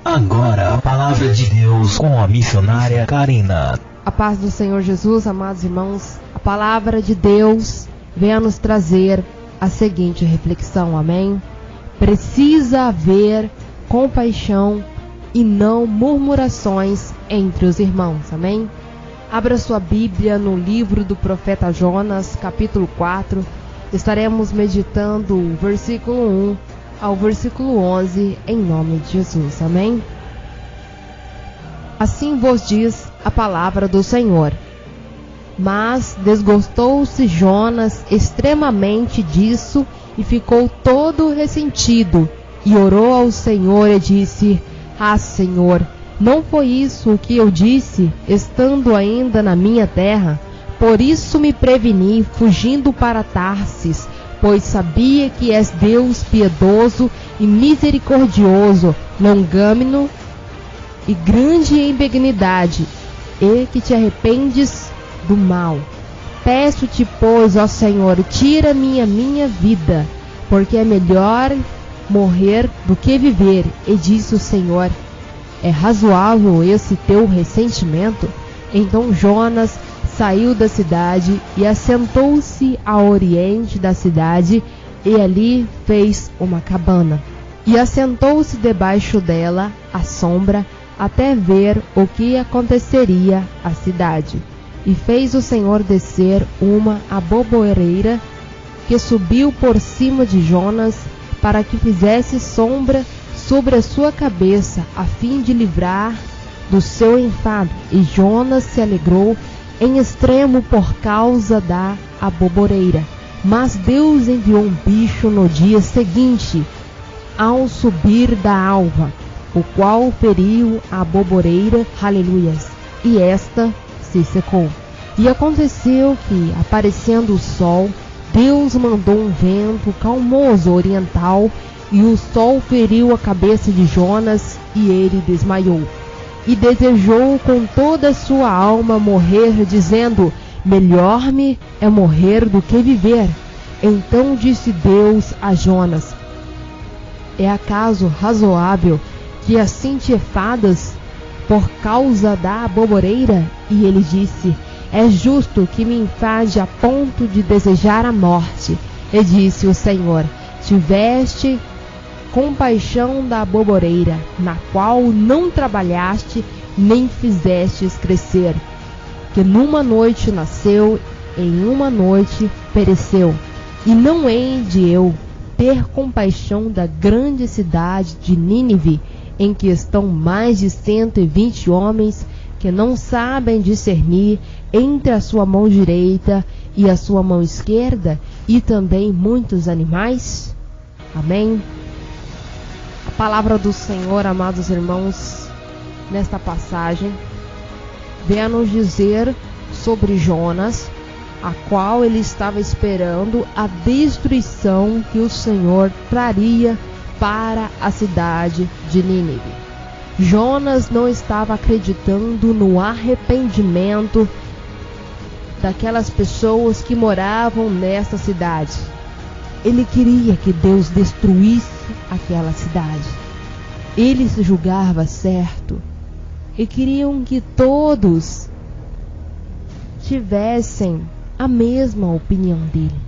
Agora a palavra de Deus com a missionária Karina. A paz do Senhor Jesus, amados irmãos, a palavra de Deus vem a nos trazer a seguinte reflexão, amém? Precisa haver compaixão e não murmurações entre os irmãos, amém? Abra sua Bíblia no livro do profeta Jonas, capítulo 4. Estaremos meditando o versículo 1 ao versículo 11, em nome de Jesus, amém? Assim vos diz a palavra do Senhor. Mas desgostou-se Jonas extremamente disso e ficou todo ressentido, e orou ao Senhor e disse: Ah, Senhor, não foi isso o que eu disse, estando ainda na minha terra? Por isso me preveni, fugindo para Tarsis, pois sabia que és Deus piedoso e misericordioso, longâmino e grande em benignidade, e que te arrependes do mal. Peço-te, pois, ó Senhor, tira-me a minha vida, porque é melhor morrer do que viver. E disse o Senhor: É razoável esse teu ressentimento? Então Jonas saiu da cidade e assentou-se a oriente da cidade, e ali fez uma cabana. E assentou-se debaixo dela à sombra, até ver o que aconteceria à cidade. E fez o Senhor descer uma aboboreira que subiu por cima de Jonas, para que fizesse sombra sobre a sua cabeça, a fim de livrar do seu enfado. E Jonas se alegrou em extremo por causa da aboboreira. Mas Deus enviou um bicho no dia seguinte, ao subir da alva, o qual feriu a aboboreira, aleluias, e esta se secou. E aconteceu que, aparecendo o sol, Deus mandou um vento calmoso oriental, e o sol feriu a cabeça de Jonas, e ele desmaiou. E desejou com toda a sua alma morrer, dizendo: Melhor-me é morrer do que viver. Então disse Deus a Jonas: É acaso razoável que assim te enfadas por causa da aboboreira? E ele disse: É justo que me enfade a ponto de desejar a morte. E disse o Senhor: Tiveste compaixão da aboboreira, na qual não trabalhaste, nem fizestes crescer, que numa noite nasceu, em uma noite pereceu. E não hei de eu ter compaixão da grande cidade de Nínive, em que estão mais de 120 homens, que não sabem discernir entre a sua mão direita e a sua mão esquerda, e também muitos animais? Amém? A palavra do Senhor, amados irmãos, nesta passagem, vem a nos dizer sobre Jonas, a qual ele estava esperando a destruição que o Senhor traria para a cidade de Nínive. Jonas não estava acreditando no arrependimento daquelas pessoas que moravam nessa cidade. Ele queria que Deus destruísse aquela cidade. Ele se julgava certo e queriam que todos tivessem a mesma opinião dele.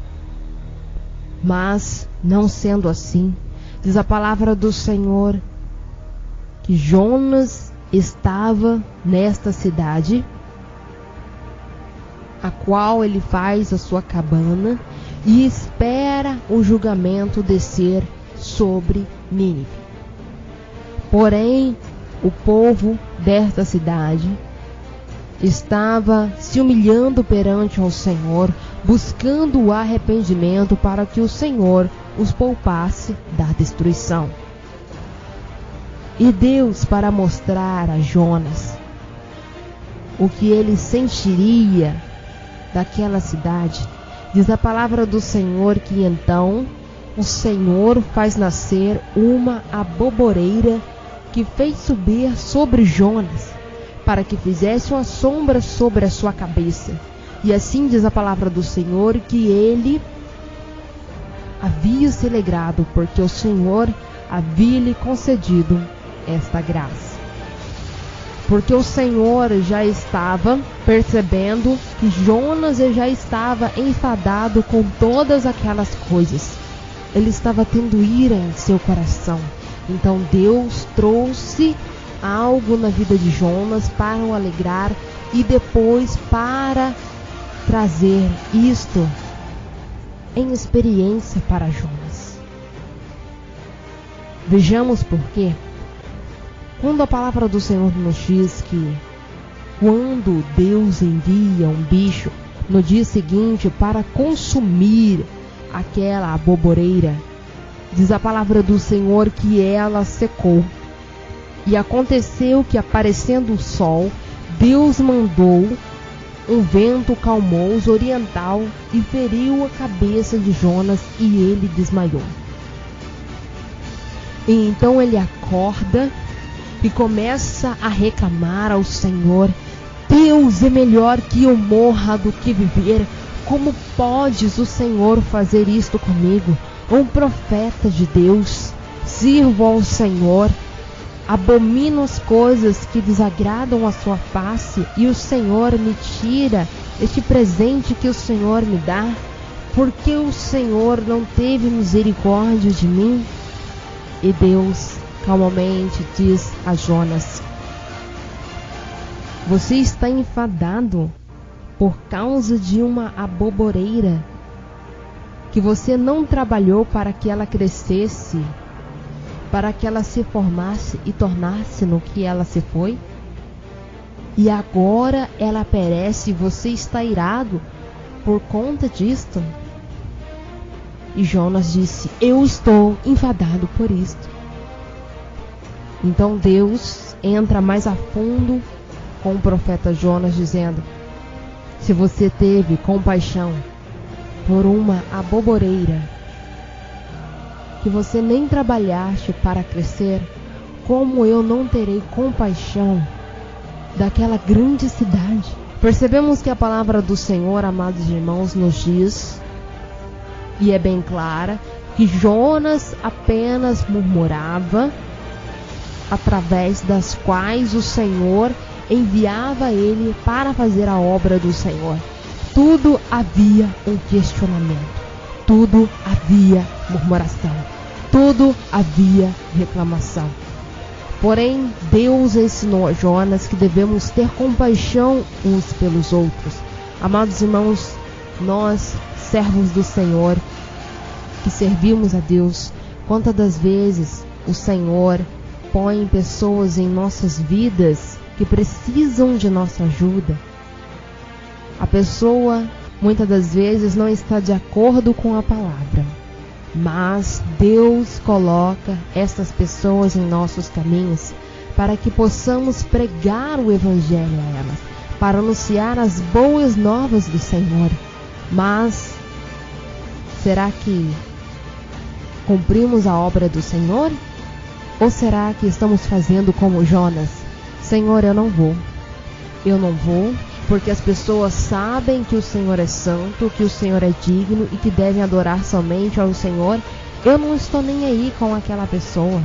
Mas, não sendo assim, diz a palavra do Senhor que Jonas estava nesta cidade, a qual ele faz a sua cabana e espera o julgamento descer sobre Nínive. Porém, o povo desta cidade estava se humilhando perante ao Senhor, buscando o arrependimento para que o Senhor os poupasse da destruição. E Deus, para mostrar a Jonas o que ele sentiria daquela cidade, diz a palavra do Senhor que então o Senhor faz nascer uma aboboreira que fez subir sobre Jonas, para que fizesse uma sombra sobre a sua cabeça. E assim diz a palavra do Senhor que ele havia se alegrado, porque o Senhor havia lhe concedido esta graça. Porque o Senhor já estava percebendo que Jonas já estava enfadado com todas aquelas coisas. Ele estava tendo ira em seu coração. Então Deus trouxe algo na vida de Jonas para o alegrar e depois para trazer isto em experiência para Jonas. Vejamos por quê. Quando a palavra do Senhor nos diz que quando Deus envia um bicho no dia seguinte para consumir aquela aboboreira, diz a palavra do Senhor que ela secou. E aconteceu que, aparecendo o sol, Deus mandou um vento calmoso oriental e feriu a cabeça de Jonas e ele desmaiou. E então ele acorda e começa a reclamar ao Senhor: Deus, é melhor que eu morra do que viver. Como podes o Senhor fazer isto comigo? Um profeta de Deus, sirvo ao Senhor, abomino as coisas que desagradam a sua face, e o Senhor me tira este presente que o Senhor me dá. Porque o Senhor não teve misericórdia de mim? E Deus calmamente diz a Jonas: você está enfadado por causa de uma aboboreira que você não trabalhou para que ela crescesse, para que ela se formasse e tornasse no que ela se foi? E agora ela perece e você está irado por conta disto? E Jonas disse: eu estou enfadado por isto. Então Deus entra mais a fundo com o profeta Jonas, dizendo: se você teve compaixão por uma aboboreira que você nem trabalhaste para crescer, como eu não terei compaixão daquela grande cidade? Percebemos que a palavra do Senhor, amados irmãos, nos diz, e é bem clara, que Jonas apenas murmurava, através das quais o Senhor enviava ele para fazer a obra do Senhor. Tudo havia um questionamento, tudo havia murmuração, tudo havia reclamação. Porém, Deus ensinou a Jonas que devemos ter compaixão uns pelos outros. Amados irmãos, nós, servos do Senhor, que servimos a Deus, quantas das vezes o Senhor põe pessoas em nossas vidas que precisam de nossa ajuda. A pessoa, muitas das vezes, não está de acordo com a palavra, mas Deus coloca essas pessoas em nossos caminhos para que possamos pregar o Evangelho a elas, para anunciar as boas novas do Senhor. Mas será que cumprimos a obra do Senhor? Ou será que estamos fazendo como Jonas? Senhor, eu não vou, porque as pessoas sabem que o Senhor é santo, que o Senhor é digno e que devem adorar somente ao Senhor. Eu não estou nem aí com aquela pessoa.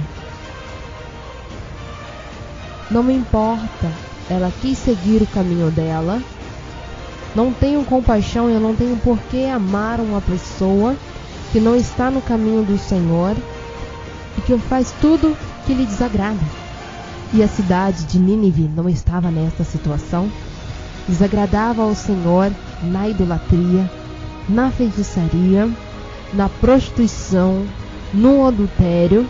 Não me importa, ela quis seguir o caminho dela. Não tenho compaixão, eu não tenho por que amar uma pessoa que não está no caminho do Senhor e que faz tudo que lhe desagrada. E a cidade de Nínive não estava nessa situação. Desagradava ao Senhor na idolatria, na feitiçaria, na prostituição, no adultério,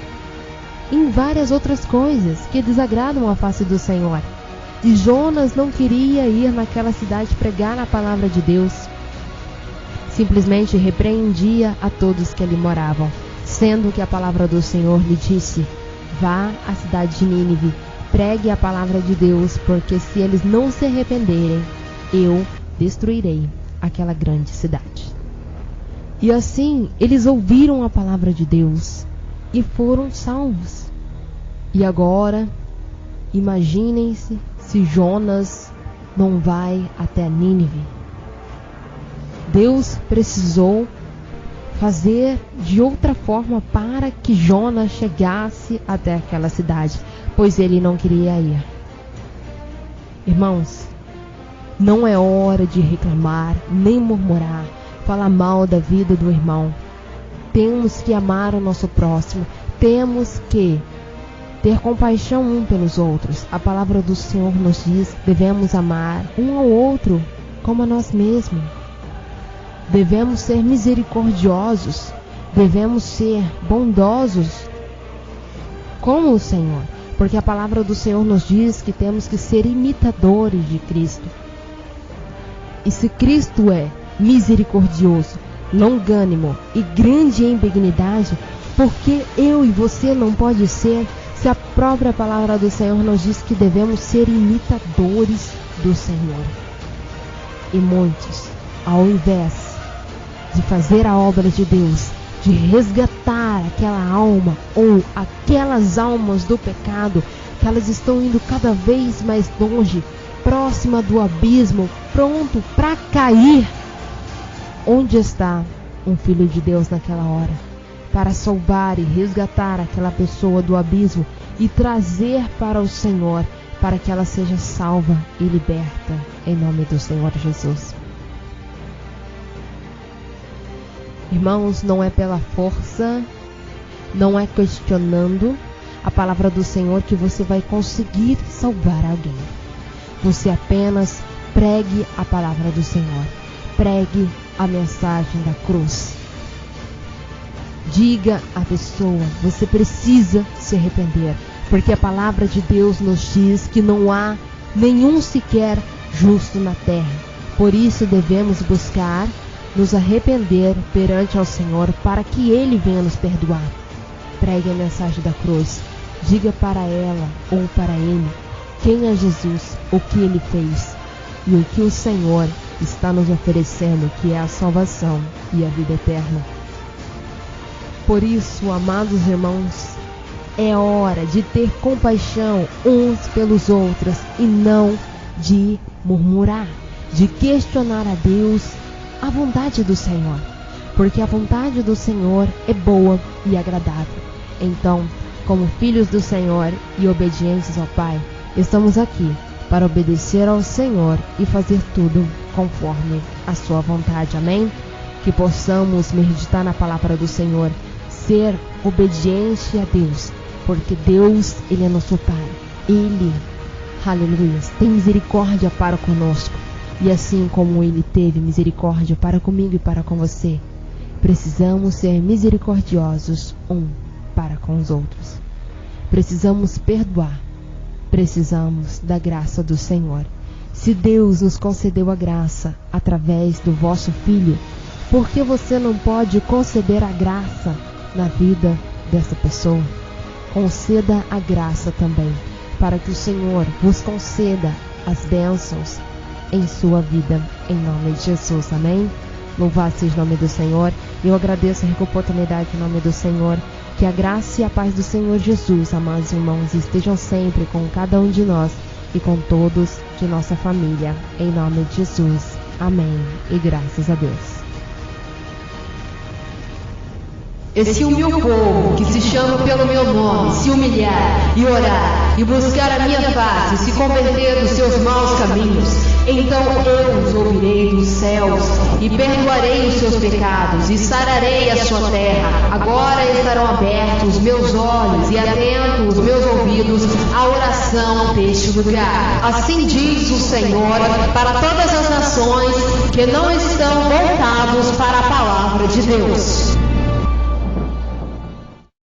em várias outras coisas que desagradam a face do Senhor. E Jonas não queria ir naquela cidade pregar a palavra de Deus. Simplesmente repreendia a todos que ali moravam, sendo que a palavra do Senhor lhe disse: vá à cidade de Nínive, pregue a palavra de Deus, porque se eles não se arrependerem, eu destruirei aquela grande cidade. E assim, eles ouviram a palavra de Deus e foram salvos. E agora, imaginem-se se Jonas não vai até Nínive. Deus precisou fazer de outra forma para que Jonas chegasse até aquela cidade, pois ele não queria ir. Irmãos, não é hora de reclamar, nem murmurar, falar mal da vida do irmão. Temos que amar o nosso próximo, temos que ter compaixão um pelos outros. A palavra do Senhor nos diz: devemos amar um ao outro como a nós mesmos. Devemos ser misericordiosos, devemos ser bondosos como o Senhor, porque a palavra do Senhor nos diz que temos que ser imitadores de Cristo. E se Cristo é misericordioso, longânimo e grande em benignidade, por que eu e você não pode ser, se a própria palavra do Senhor nos diz que devemos ser imitadores do Senhor? E muitos, ao invés de fazer a obra de Deus, de resgatar aquela alma ou aquelas almas do pecado, que elas estão indo cada vez mais longe, próxima do abismo, pronto para cair. Onde está um filho de Deus naquela hora? Para salvar e resgatar aquela pessoa do abismo e trazer para o Senhor, para que ela seja salva e liberta, em nome do Senhor Jesus. Irmãos, não é pela força, não é questionando a palavra do Senhor que você vai conseguir salvar alguém. Você apenas pregue a palavra do Senhor, pregue a mensagem da cruz. Diga à pessoa: você precisa se arrepender, porque a palavra de Deus nos diz que não há nenhum sequer justo na terra. Por isso devemos buscar nos arrepender perante ao Senhor, para que Ele venha nos perdoar. Pregue a mensagem da cruz. Diga para ela ou para ele quem é Jesus, o que Ele fez e o que o Senhor está nos oferecendo, que é a salvação e a vida eterna. Por isso, amados irmãos, é hora de ter compaixão uns pelos outros e não de murmurar, de questionar a Deus, a vontade do Senhor, porque a vontade do Senhor é boa e agradável. Então, como filhos do Senhor e obedientes ao Pai, estamos aqui para obedecer ao Senhor e fazer tudo conforme a sua vontade. Amém? Que possamos meditar na palavra do Senhor, ser obediente a Deus, porque Deus, Ele é nosso Pai. Ele, aleluia, tem misericórdia para conosco. E assim como Ele teve misericórdia para comigo e para com você, precisamos ser misericordiosos um para com os outros. Precisamos perdoar. Precisamos da graça do Senhor. Se Deus nos concedeu a graça através do vosso Filho, por que você não pode conceder a graça na vida dessa pessoa? Conceda a graça também, para que o Senhor vos conceda as bênçãos em sua vida, em nome de Jesus, amém? Louvado seja o nome do Senhor. Eu agradeço a rica oportunidade em nome do Senhor. Que a graça e a paz do Senhor Jesus, amados irmãos, estejam sempre com cada um de nós e com todos de nossa família, em nome de Jesus, amém, e graças a Deus. Esse humilde povo que se chama pelo meu nome, se humilhar e orar e buscar a minha face e se converter dos seus maus caminhos, então eu os ouvirei dos céus e perdoarei os seus pecados e sararei a sua terra. Agora estarão abertos os meus olhos e atentos os meus ouvidos à oração deste lugar. Assim diz o Senhor para todas as nações que não estão voltados para a palavra de Deus.